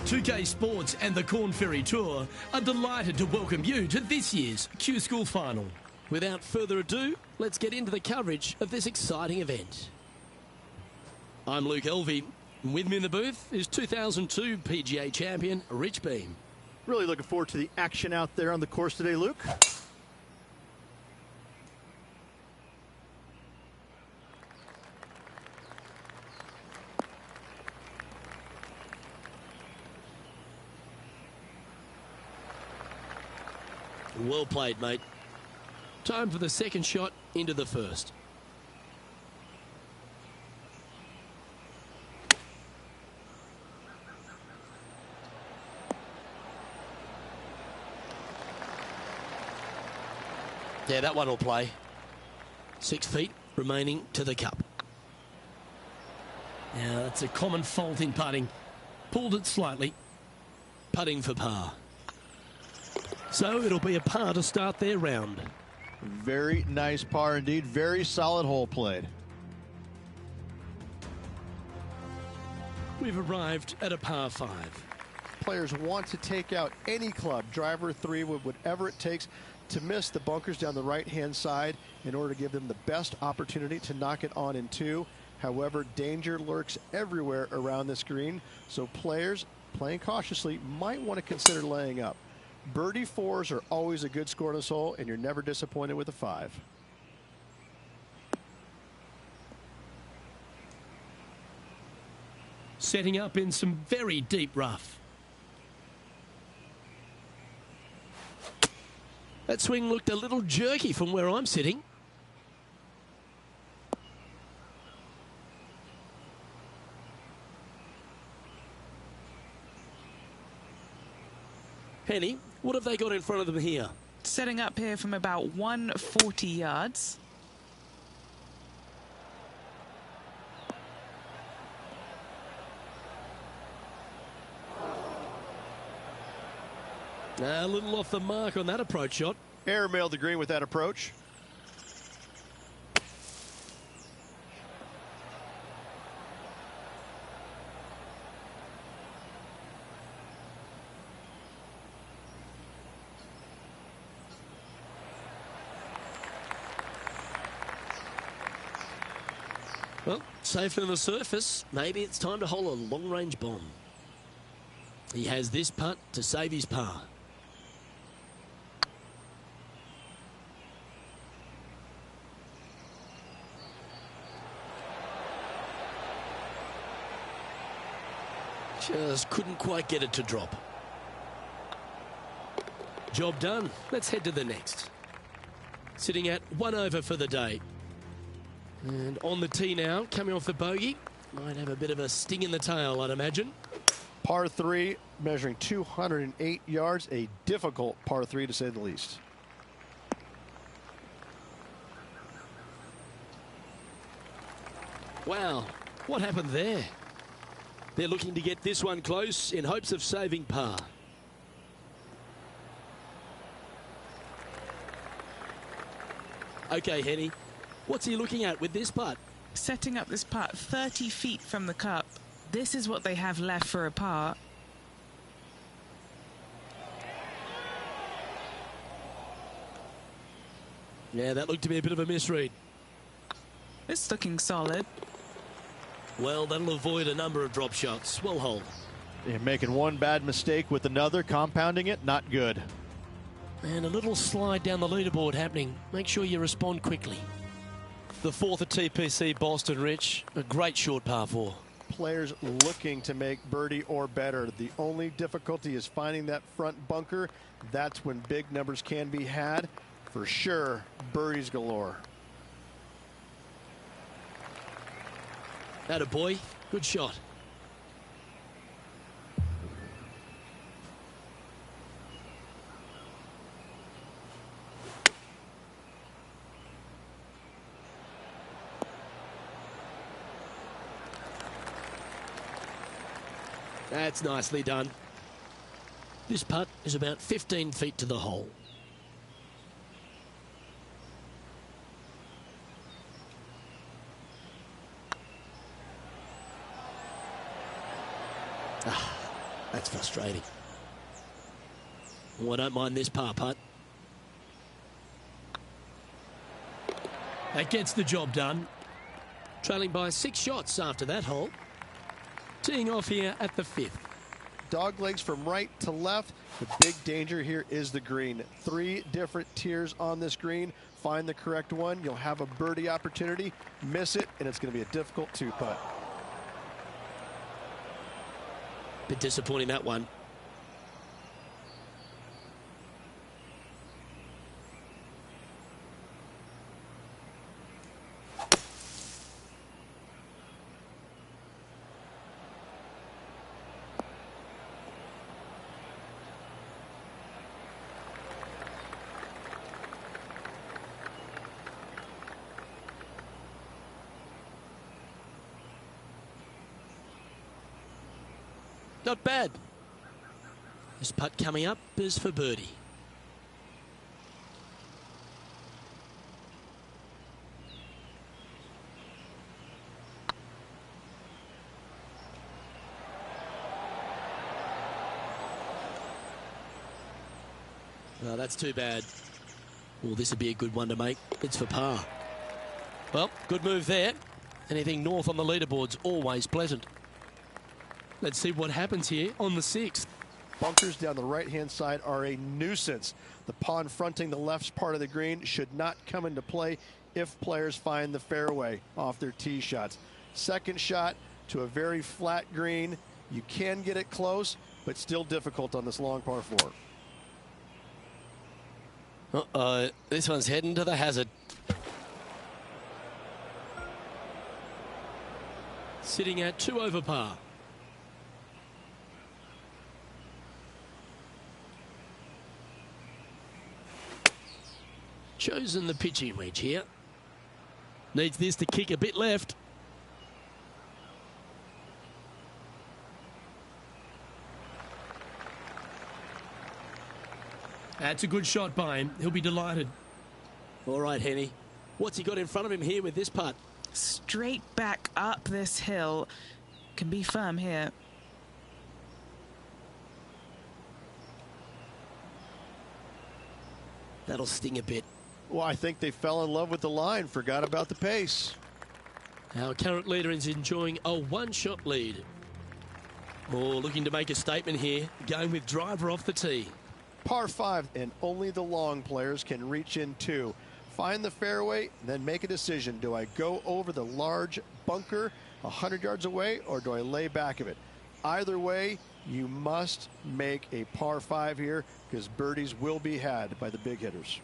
2K Sports and the Corn Ferry Tour are delighted to welcome you to this year's Q School Final. Without further ado, let's get into the coverage of this exciting event. I'm Luke Elvey, and with me in the booth is 2002 PGA champion Rich Beam. Really looking forward to the action out there on the course today, Luke. Well played, mate. Time for the second shot into the first. Yeah, that one will play. 6 feet remaining to the cup. Now, that's a common fault in putting. Pulled it slightly. Putting for par. So it'll be a par to start their round. Very nice par indeed. Very solid hole played. We've arrived at a par 5. Players want to take out any club, driver, 3, whatever it takes, to miss the bunkers down the right-hand side in order to give them the best opportunity to knock it on in 2. However, danger lurks everywhere around this green, so players playing cautiously might want to consider laying up. Birdie 4s are always a good score in this hole, and you're never disappointed with a 5. Setting up in some very deep rough. That swing looked a little jerky from where I'm sitting. Penny, what have they got in front of them here? Setting up here from about 140 yards. A little off the mark on that approach shot. Airmailed the green with that approach. Well, safe on the surface. Maybe it's time to hole a long-range bomb. He has this putt to save his par. Just couldn't quite get it to drop. Job done. Let's head to the next. Sitting at 1 over for the day. And on the tee now, coming off the bogey. Might have a bit of a sting in the tail, I'd imagine. Par 3, measuring 208 yards. A difficult par 3, to say the least. Wow, what happened there? They're looking to get this one close in hopes of saving par. Okay, Henny, what's he looking at with this putt? Setting up this putt 30 feet from the cup. This is what they have left for a par. Yeah, that looked to be a bit of a misread. It's looking solid. Well, that'll avoid a number of drop shots. Well hole. You're making one bad mistake with another, compounding it, not good. And a little slide down the leaderboard happening. Make sure you respond quickly. The 4th at TPC Boston, Rich. A great short par 4. Players looking to make birdie or better. The only difficulty is finding that front bunker. That's when big numbers can be had. For sure, birdies galore. Atta boy, good shot. That's nicely done. This putt is about 15 feet to the hole. That's frustrating. Oh, I don't mind this par putt. That gets the job done. Trailing by 6 shots after that hole. Teeing off here at the 5th. Dog legs from right to left. The big danger here is the green. 3 different tiers on this green. Find the correct one. You'll have a birdie opportunity. Miss it, and it's going to be a difficult 2-putt. Bit disappointing, that one. Not bad. This putt coming up is for birdie. Oh, that's too bad. Well, this would be a good one to make. It's for par. Well, good move there. Anything north on the leaderboard's always pleasant. Let's see what happens here on the 6th. Bunkers down the right-hand side are a nuisance. The pond fronting the left part of the green should not come into play if players find the fairway off their tee shots. Second shot to a very flat green. You can get it close, but still difficult on this long par 4. Uh-oh, this one's heading to the hazard. Sitting at 2 over par. Chosen the pitching wedge here. Needs this to kick a bit left. That's a good shot by him. He'll be delighted. All right, Henny. What's he got in front of him here with this putt? Straight back up this hill. Can be firm here. That'll sting a bit. Well, I think they fell in love with the line, forgot about the pace. Our current leader is enjoying a 1-shot lead. Oh, looking to make a statement here, going with driver off the tee. Par 5, and only the long players can reach in 2. Find the fairway, then make a decision. Do I go over the large bunker 100 yards away, or do I lay back of it? Either way, you must make a par 5 here, because birdies will be had by the big hitters.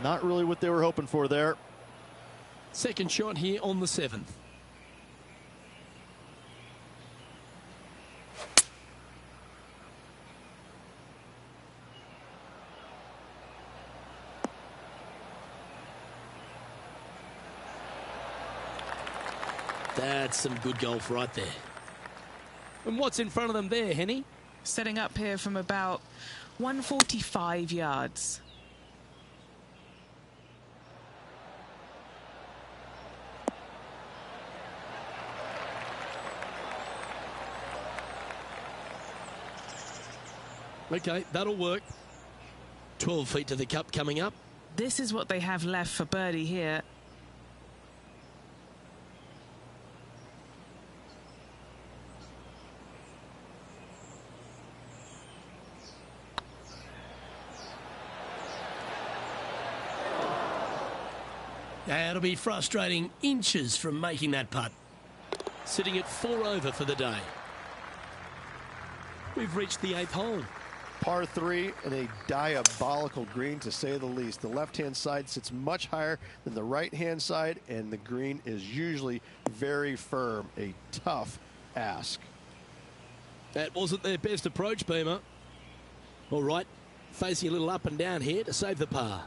Not really what they were hoping for there. Second shot here on the 7th. That's some good golf right there. And what's in front of them there, Henny? Setting up here from about 145 yards. Okay, that'll work. 12 feet to the cup coming up. This is what they have left for birdie here. That'll be frustrating, inches from making that putt. Sitting at 4 over for the day. We've reached the 8th hole. Par 3 and a diabolical green, to say the least. The left-hand side sits much higher than the right-hand side, and the green is usually very firm. A tough ask. That wasn't their best approach, Beamer. All right, facing a little up and down here to save the par.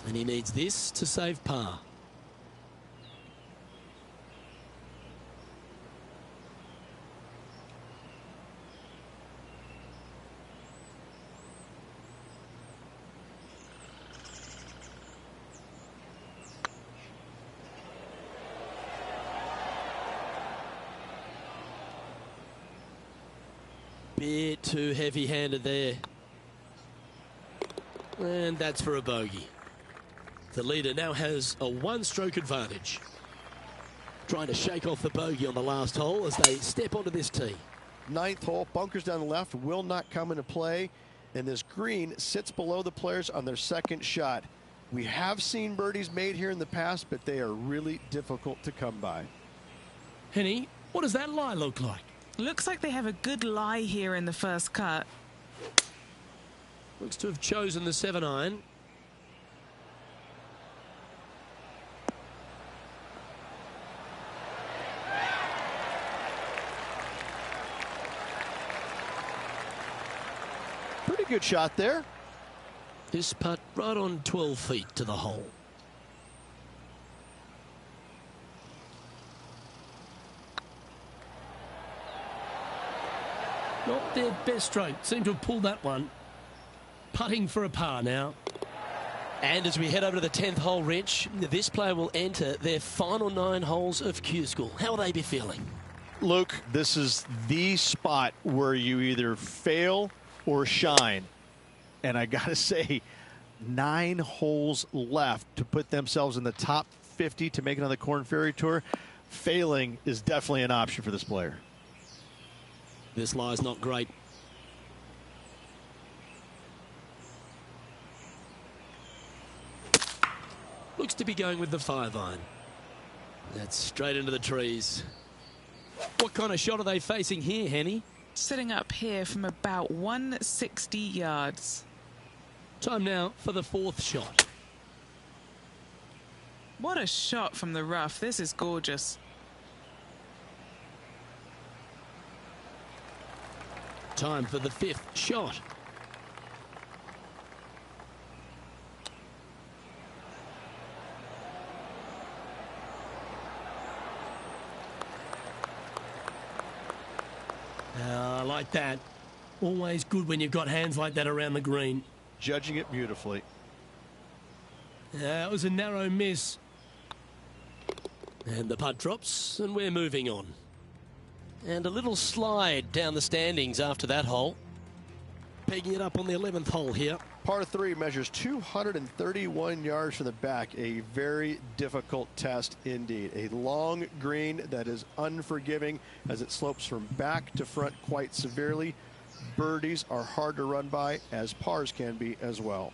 And he needs this to save par. Bit too heavy-handed there. And that's for a bogey. The leader now has a one-stroke advantage. Trying to shake off the bogey on the last hole as they step onto this tee. Ninth hole, bunkers down the left will not come into play, and this green sits below the players on their second shot. We have seen birdies made here in the past, but they are really difficult to come by. Henny, what does that lie look like? Looks like they have a good lie here in the first cut. Looks to have chosen the 7-iron. Pretty good shot there. This putt right on 12 feet to the hole. Not their best stroke. Seem to have pulled that one. Putting for a par now. And as we head over to the 10th hole, Rich, this player will enter their final 9 holes of Q School. How will they be feeling? Luke, this is the spot where you either fail or shine. And I got to say, 9 holes left to put themselves in the top 50 to make it on the Korn Ferry Tour. Failing is definitely an option for this player. This lie's not great. Looks to be going with the 5-iron. That's straight into the trees. What kind of shot are they facing here, Henny? Sitting up here from about 160 yards. Time now for the 4th shot. What a shot from the rough. This is gorgeous. Time for the 5th shot. I like that. Always good when you've got hands like that around the green. Judging it beautifully. It was a narrow miss. And the putt drops, and we're moving on. And a little slide down the standings after that hole. Pegging it up on the 11th hole here. Par 3 measures 231 yards from the back. A very difficult test indeed. A long green that is unforgiving as it slopes from back to front quite severely. Birdies are hard to run by, as pars can be as well.